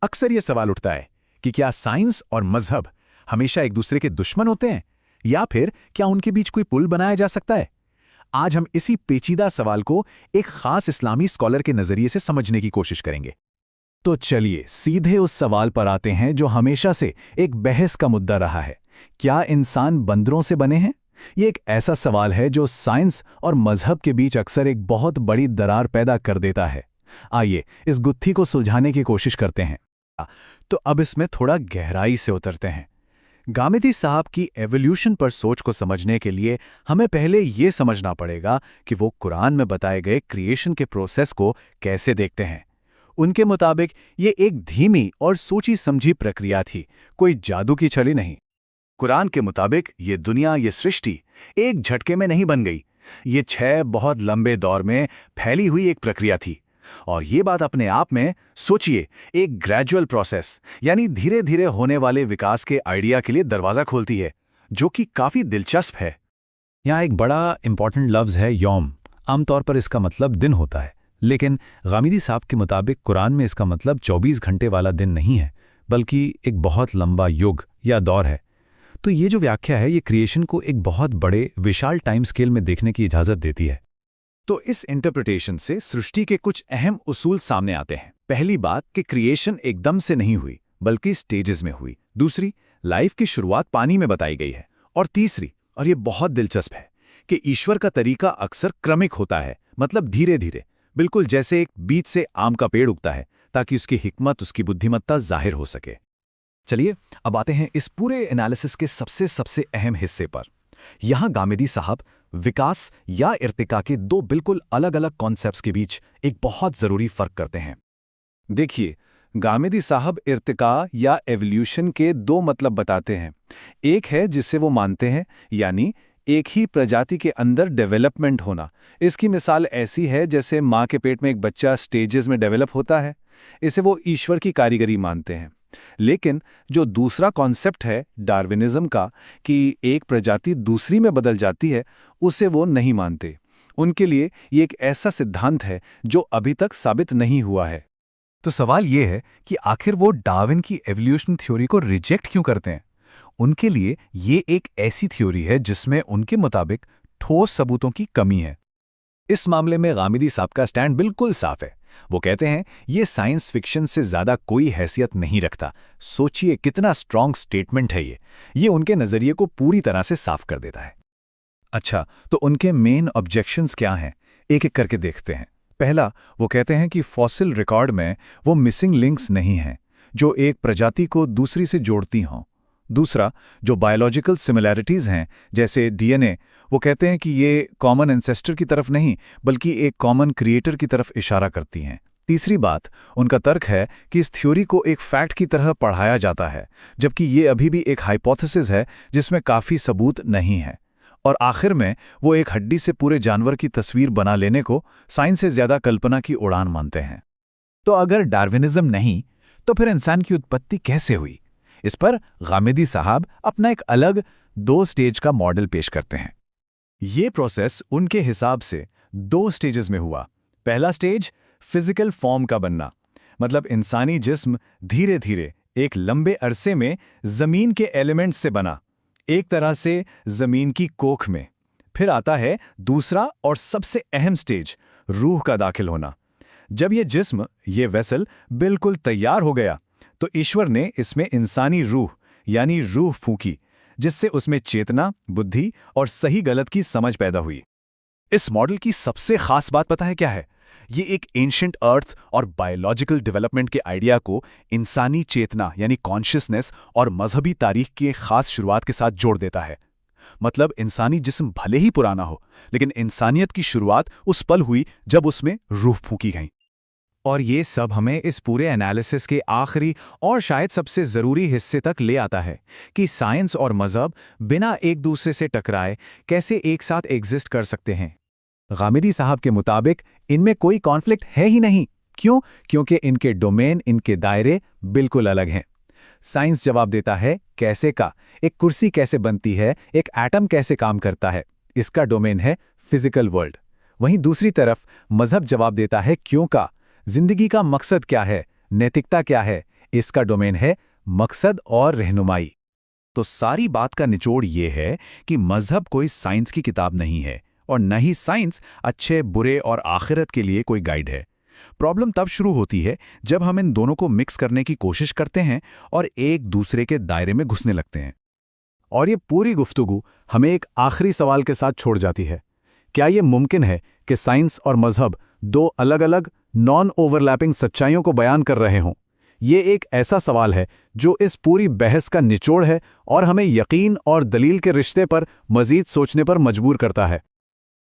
अक्सर ये सवाल उठता है कि क्या साइंस और मजहब हमेशा एक दूसरे के दुश्मन होते हैं, या फिर क्या उनके बीच कोई पुल बनाया जा सकता है। आज हम इसी पेचीदा सवाल को एक खास इस्लामी स्कॉलर के नजरिए से समझने की कोशिश करेंगे। तो चलिए सीधे उस सवाल पर आते हैं जो हमेशा से एक बहस का मुद्दा रहा है। क्या इंसान बंदरों से बने हैं? ये एक ऐसा सवाल है जो साइंस और मजहब के बीच अक्सर एक बहुत बड़ी दरार पैदा कर देता है। आइए इस गुत्थी को सुलझाने की कोशिश करते हैं। तो अब इसमें थोड़ा गहराई से उतरते हैं। गामिदी साहब की एवोल्यूशन पर सोच को समझने के लिए हमें पहले ये समझना पड़ेगा कि वो कुरान में बताए गए क्रिएशन के प्रोसेस को कैसे देखते हैं। उनके मुताबिक ये एक धीमी और सोची समझी प्रक्रिया थी, कोई जादू की छड़ी नहीं। कुरान के मुताबिक ये दुनिया, ये सृष्टि एक झटके में नहीं बन गई। ये 6 बहुत लंबे दौर में फैली हुई एक प्रक्रिया थी। और ये बात अपने आप में सोचिए, एक ग्रेजुअल प्रोसेस यानी धीरे धीरे होने वाले विकास के आइडिया के लिए दरवाजा खोलती है, जो कि काफी दिलचस्प है। यहाँ एक बड़ा इंपॉर्टेंट लफ्ज है यौम। आमतौर पर इसका मतलब दिन होता है, लेकिन गामिदी साहब के मुताबिक कुरान में इसका मतलब 24 घंटे वाला दिन नहीं है, बल्कि एक बहुत लंबा युग या दौर है। तो ये जो व्याख्या है, ये क्रिएशन को एक बहुत बड़े विशाल टाइम स्केल में देखने की इजाजत देती है। तो इस इंटरप्रिटेशन से सृष्टि के कुछ अहम उसूल सामने आते हैं। पहली बात कि क्रिएशन एकदम से नहीं हुई, बल्कि स्टेजेस में हुई। दूसरी, लाइफ की शुरुआत पानी में बताई गई है। और तीसरी, और ये बहुत दिलचस्प है, कि ईश्वर का तरीका अक्सर क्रमिक होता है, मतलब धीरे धीरे, बिल्कुल जैसे एक बीज से आम का पेड़ उगता है, ताकि उसकी हिकमत, उसकी बुद्धिमत्ता जाहिर हो सके। चलिए अब आते हैं इस पूरे एनालिसिस के सबसे अहम हिस्से पर। यहाँ गामिदी साहब विकास या इर्तिका के 2 बिल्कुल अलग अलग कॉन्सेप्ट्स के बीच एक बहुत जरूरी फर्क करते हैं। देखिए, गामिदी साहब इर्तिका या एवोल्यूशन के 2 मतलब बताते हैं। एक है जिसे वो मानते हैं, यानी एक ही प्रजाति के अंदर डेवलपमेंट होना। इसकी मिसाल ऐसी है जैसे माँ के पेट में एक बच्चा स्टेजेस में डेवलप होता है। इसे वो ईश्वर की कारीगरी मानते हैं। लेकिन जो दूसरा कॉन्सेप्ट है डार्विनिज्म का, कि एक प्रजाति दूसरी में बदल जाती है, उसे वो नहीं मानते। उनके लिए ये एक ऐसा सिद्धांत है जो अभी तक साबित नहीं हुआ है। तो सवाल ये है कि आखिर वो डार्विन की एवोल्यूशन थ्योरी को रिजेक्ट क्यों करते हैं? उनके लिए ये एक ऐसी थ्योरी है जिसमें उनके मुताबिक ठोस सबूतों की कमी है। इस मामले में गामिदी साहब का स्टैंड बिल्कुल साफ है। वो कहते हैं ये साइंस फिक्शन से ज्यादा कोई हैसियत नहीं रखता। सोचिए कितना स्ट्रॉन्ग स्टेटमेंट है ये उनके नजरिए को पूरी तरह से साफ कर देता है। अच्छा, तो उनके मेन ऑब्जेक्शंस क्या हैं? एक एक करके देखते हैं। पहला, वो कहते हैं कि फॉसिल रिकॉर्ड में वो मिसिंग लिंक्स नहीं हैं जो एक प्रजाति को दूसरी से जोड़ती हों। दूसरा, जो बायोलॉजिकल सिमिलैरिटीज हैं जैसे डीएनए, वो कहते हैं कि ये कॉमन एंसेस्टर की तरफ नहीं बल्कि एक कॉमन क्रिएटर की तरफ इशारा करती हैं। तीसरी बात, उनका तर्क है कि इस थ्योरी को एक फैक्ट की तरह पढ़ाया जाता है, जबकि ये अभी भी एक हाइपोथेसिस है जिसमें काफ़ी सबूत नहीं है। और आखिर में वो एक हड्डी से पूरे जानवर की तस्वीर बना लेने को साइंस से ज़्यादा कल्पना की उड़ान मानते हैं। तो अगर डार्विनिज्म नहीं, तो फिर इंसान की उत्पत्ति कैसे हुई? इस पर गामिदी साहब अपना एक अलग 2 स्टेज का मॉडल पेश करते हैं। ये प्रोसेस उनके हिसाब से 2 स्टेजेस में हुआ। पहला स्टेज फिजिकल फॉर्म का बनना, मतलब इंसानी जिस्म धीरे धीरे एक लंबे अरसे में जमीन के एलिमेंट्स से बना, एक तरह से जमीन की कोख में। फिर आता है दूसरा और सबसे अहम स्टेज, रूह का दाखिल होना। जब ये जिस्म, ये वेसल बिल्कुल तैयार हो गया, तो ईश्वर ने इसमें इंसानी रूह यानी रूह फूंकी, जिससे उसमें चेतना, बुद्धि और सही गलत की समझ पैदा हुई। इस मॉडल की सबसे खास बात पता है क्या है? ये एक एंशिएंट अर्थ और बायोलॉजिकल डेवलपमेंट के आइडिया को इंसानी चेतना यानी कॉन्शियसनेस और मजहबी तारीख की खास शुरुआत के साथ जोड़ देता है। मतलब इंसानी जिस्म भले ही पुराना हो, लेकिन इंसानियत की शुरुआत उस पल हुई जब उसमें रूह फूंकी गई। और ये सब हमें इस पूरे एनालिसिस के आखिरी और शायद सबसे ज़रूरी हिस्से तक ले आता है कि साइंस और मज़हब बिना एक दूसरे से टकराए कैसे एक साथ एग्जिस्ट कर सकते हैं। गामिदी साहब के मुताबिक इनमें कोई कॉन्फ्लिक्ट है ही नहीं। क्यों? क्योंकि इनके डोमेन, इनके दायरे बिल्कुल अलग हैं। साइंस जवाब देता है कैसे का, एक कुर्सी कैसे बनती है, एक एटम कैसे काम करता है, इसका डोमेन है फिजिकल वर्ल्ड। वहीं दूसरी तरफ मज़हब जवाब देता है क्यों का, जिंदगी का मकसद क्या है, नैतिकता क्या है, इसका डोमेन है मकसद और रहनुमाई। तो सारी बात का निचोड़ ये है कि मजहब कोई साइंस की किताब नहीं है और न ही साइंस अच्छे, बुरे और आखिरत के लिए कोई गाइड है। प्रॉब्लम तब शुरू होती है जब हम इन दोनों को मिक्स करने की कोशिश करते हैं और एक दूसरे के दायरे में घुसने लगते हैं। और ये पूरी गुफ्तगू हमें एक आखिरी सवाल के साथ छोड़ जाती है। क्या ये मुमकिन है कि साइंस और मजहब दो अलग-अलग नॉन ओवरलैपिंग सच्चाइयों को बयान कर रहे हों? ये एक ऐसा सवाल है जो इस पूरी बहस का निचोड़ है और हमें यकीन और दलील के रिश्ते पर मजीद सोचने पर मजबूर करता है।